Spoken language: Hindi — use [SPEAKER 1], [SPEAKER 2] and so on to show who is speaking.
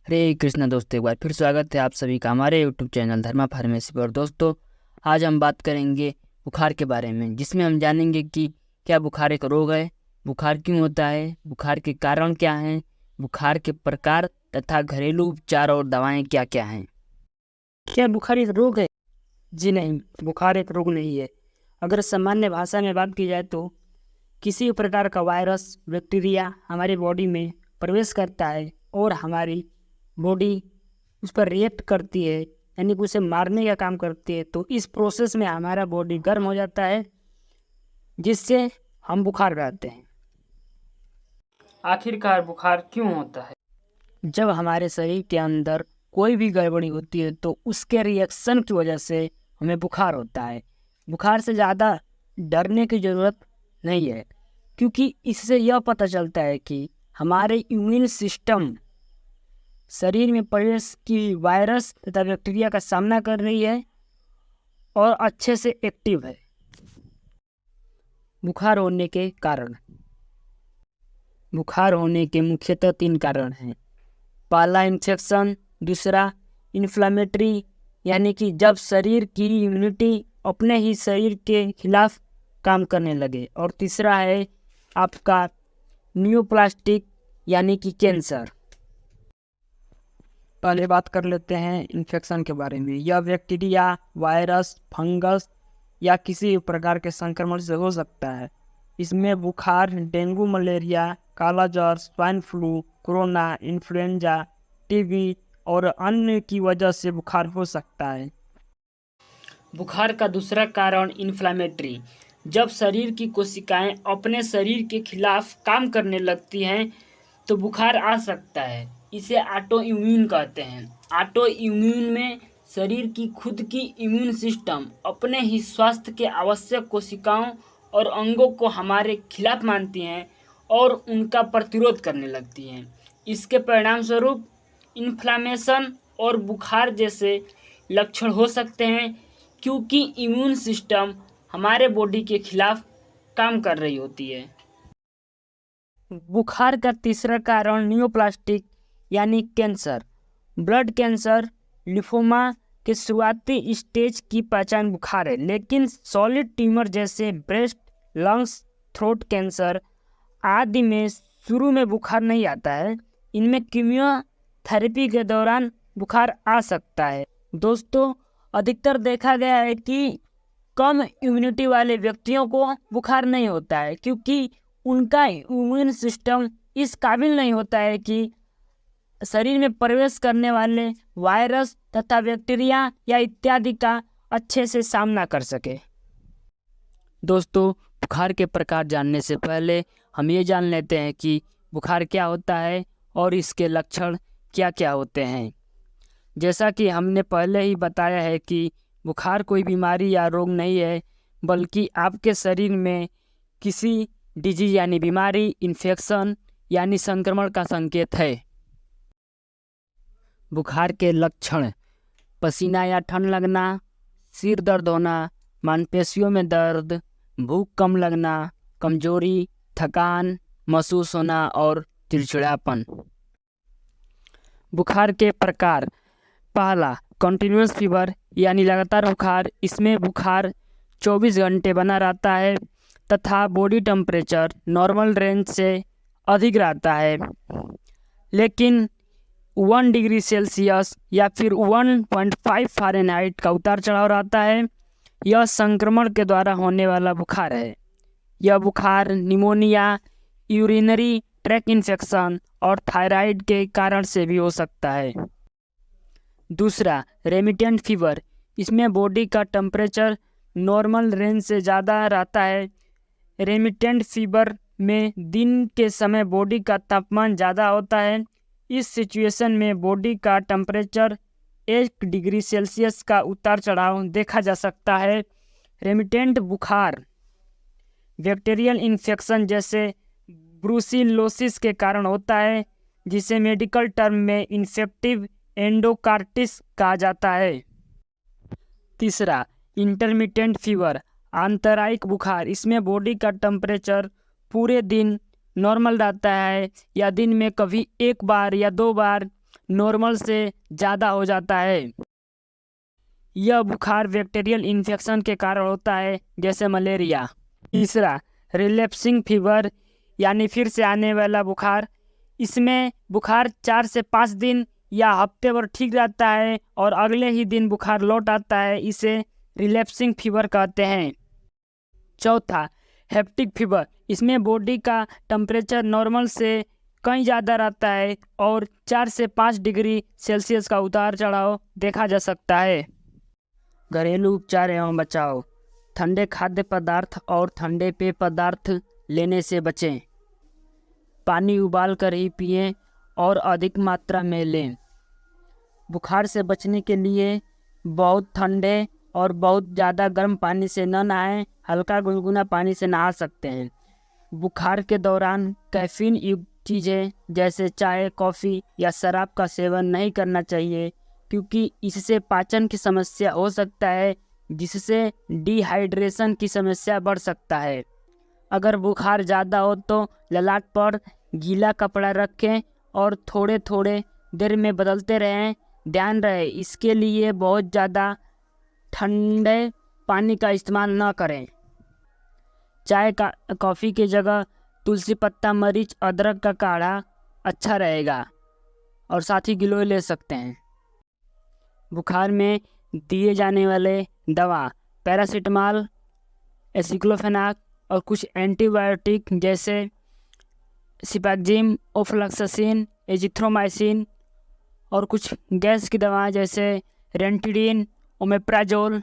[SPEAKER 1] हरे कृष्णा दोस्तों, एक बार फिर स्वागत है आप सभी का हमारे यूट्यूब चैनल धर्मा फार्मेसी पर। दोस्तों, आज हम बात करेंगे बुखार के बारे में, जिसमें हम जानेंगे कि क्या बुखार एक रोग है, बुखार क्यों होता है, बुखार के कारण क्या हैं, बुखार के प्रकार तथा घरेलू उपचार और दवाएं क्या क्या हैं।
[SPEAKER 2] क्या बुखार एक रोग है? जी नहीं, बुखार एक रोग नहीं है। अगर सामान्य भाषा में बात की जाए तो किसी भी प्रकार का वायरस, बैक्टीरिया हमारी बॉडी में प्रवेश करता है और हमारी बॉडी उस पर रिएक्ट करती है, यानी कि उसे मारने का काम करती है। तो इस प्रोसेस में हमारा बॉडी गर्म हो जाता है, जिससे हम बुखार रहते हैं।
[SPEAKER 1] आखिरकार बुखार क्यों होता है?
[SPEAKER 2] जब हमारे शरीर के अंदर कोई भी गड़बड़ी होती है तो उसके रिएक्शन की वजह से हमें बुखार होता है। बुखार से ज़्यादा डरने की ज़रूरत नहीं है, क्योंकि इससे यह पता चलता है कि हमारे इम्यून सिस्टम शरीर में प्रवेश की वायरस तथा बैक्टीरिया का सामना कर रही है और अच्छे से एक्टिव है। बुखार होने के कारण, बुखार होने के मुख्यतः 3 कारण हैं। पहला इन्फेक्शन, दूसरा इन्फ्लामेटरी, यानी कि जब शरीर की इम्यूनिटी अपने ही शरीर के खिलाफ काम करने लगे, और तीसरा है आपका न्यूप्लास्टिक, यानी कि कैंसर। पहले बात कर लेते हैं इन्फेक्शन के बारे में। यह बैक्टीरिया, वायरस, फंगस या किसी प्रकार के संक्रमण से हो सकता है। इसमें बुखार, डेंगू, मलेरिया, काला ज्वर, swine flu, corona, influenza, TB और अन्य की वजह से बुखार हो सकता है।
[SPEAKER 1] बुखार का दूसरा कारण इन्फ्लामेटरी, जब शरीर की कोशिकाएं अपने शरीर के खिलाफ काम करने लगती हैं तो बुखार आ सकता है। इसे ऑटो इम्यून कहते हैं। ऑटो इम्यून में शरीर की खुद की इम्यून सिस्टम अपने ही स्वास्थ्य के आवश्यक कोशिकाओं और अंगों को हमारे खिलाफ मानती हैं और उनका प्रतिरोध करने लगती हैं। इसके परिणाम स्वरूप इन्फ्लामेशन और बुखार जैसे लक्षण हो सकते हैं, क्योंकि इम्यून सिस्टम हमारे बॉडी के खिलाफ काम कर रही होती है।
[SPEAKER 2] बुखार का तीसरा कारण न्यूप्लास्टिक, यानी कैंसर। ब्लड कैंसर, लिफोमा के शुरुआती स्टेज की पहचान बुखार है, लेकिन सॉलिड ट्यूमर जैसे ब्रेस्ट, लंग्स, थ्रोट कैंसर आदि में शुरू में बुखार नहीं आता है। इनमें कीमोथेरेपी के दौरान बुखार आ सकता है। दोस्तों, अधिकतर देखा गया है कि कम इम्यूनिटी वाले व्यक्तियों को बुखार नहीं होता है, क्योंकि उनका इम्यून सिस्टम इस काबिल नहीं होता है कि शरीर में प्रवेश करने वाले वायरस तथा बैक्टीरिया या इत्यादि का अच्छे से सामना कर सके। दोस्तों, बुखार के प्रकार जानने से पहले हम ये जान लेते हैं कि बुखार क्या होता है और इसके लक्षण क्या क्या होते हैं। जैसा कि हमने पहले ही बताया है कि बुखार कोई बीमारी या रोग नहीं है, बल्कि आपके शरीर में किसी डिजीज यानी बीमारी, इन्फेक्शन यानी संक्रमण का संकेत है। बुखार के लक्षण: पसीना या ठंड लगना, सिर दर्द होना, मांसपेशियों में दर्द, भूख कम लगना, कमजोरी, थकान महसूस होना और चिड़चिड़ापन। बुखार के प्रकार: पहला, कंटिन्यूअस फीवर यानी लगातार बुखार। इसमें बुखार 24 घंटे बना रहता है तथा बॉडी टेम्परेचर नॉर्मल रेंज से अधिक रहता है, लेकिन 1 डिग्री सेल्सियस या फिर 1.5 फ़ारेनहाइट का उतार चढ़ाव रहता है। यह संक्रमण के द्वारा होने वाला बुखार है। यह बुखार निमोनिया, यूरिनरी ट्रैक्ट इन्फेक्शन और थायराइड के कारण से भी हो सकता है। दूसरा, रेमिटेंट फीवर। इसमें बॉडी का टेम्परेचर नॉर्मल रेंज से ज़्यादा रहता है। रेमिटेंट फीवर में दिन के समय बॉडी का तापमान ज़्यादा होता है। इस सिचुएशन में बॉडी का टेम्परेचर 1 डिग्री सेल्सियस का उतार चढ़ाव देखा जा सकता है। रेमिटेंट बुखार बैक्टीरियल इन्फेक्शन जैसे ब्रूसिलोसिस के कारण होता है, जिसे मेडिकल टर्म में इन्फेक्टिव एंडोकार्टिस कहा जाता है। तीसरा, इंटरमिटेंट फीवर, आंतरायिक बुखार। इसमें बॉडी का टेम्परेचर पूरे दिन नॉर्मल रहता है या दिन में कभी 1 बार या 2 बार नॉर्मल से ज़्यादा हो जाता है। यह बुखार बैक्टीरियल इन्फेक्शन के कारण होता है, जैसे मलेरिया। तीसरा, रिलैप्सिंग फीवर यानी फिर से आने वाला बुखार। इसमें बुखार 4 से 5 दिन या हफ्ते भर ठीक रहता है और अगले ही दिन बुखार लौट आता है। इसे रिलैप्सिंग फीवर कहते हैं। चौथा, हेप्टिक फीवर। इसमें बॉडी का टेम्परेचर नॉर्मल से कहीं ज़्यादा रहता है और 4 से 5 डिग्री सेल्सियस का उतार चढ़ाव देखा जा सकता है। घरेलू उपचार एवं बचाव। ठंडे खाद्य पदार्थ और ठंडे पेय पदार्थ लेने से बचें। पानी उबाल कर ही पिएं और अधिक मात्रा में लें। बुखार से बचने के लिए बहुत ठंडे और बहुत ज़्यादा गर्म पानी से न नहाएं, हल्का गुनगुना पानी से नहा सकते हैं। बुखार के दौरान कैफीन युक्त चीज़ें जैसे चाय, कॉफ़ी या शराब का सेवन नहीं करना चाहिए, क्योंकि इससे पाचन की समस्या हो सकता है, जिससे डिहाइड्रेशन की समस्या बढ़ सकता है। अगर बुखार ज़्यादा हो तो ललाट पर गीला कपड़ा रखें और थोड़े थोड़े देर में बदलते रहें। ध्यान रहे, इसके लिए बहुत ज़्यादा ठंडे पानी का इस्तेमाल न करें। चाय का कॉफ़ी की जगह तुलसी पत्ता, मरीच, अदरक का काढ़ा अच्छा रहेगा और साथ ही गिलोय ले सकते हैं। बुखार में दिए जाने वाले दवा पैरासीटामोल, एसिक्लोफेनाक और कुछ एंटीबायोटिक जैसे सिपाक्जिम, ओफ्लॉक्सासिन, एजिथ्रोमाइसिन और कुछ गैस की दवाएं जैसे रेंटिडीन, ओमेप्राजोल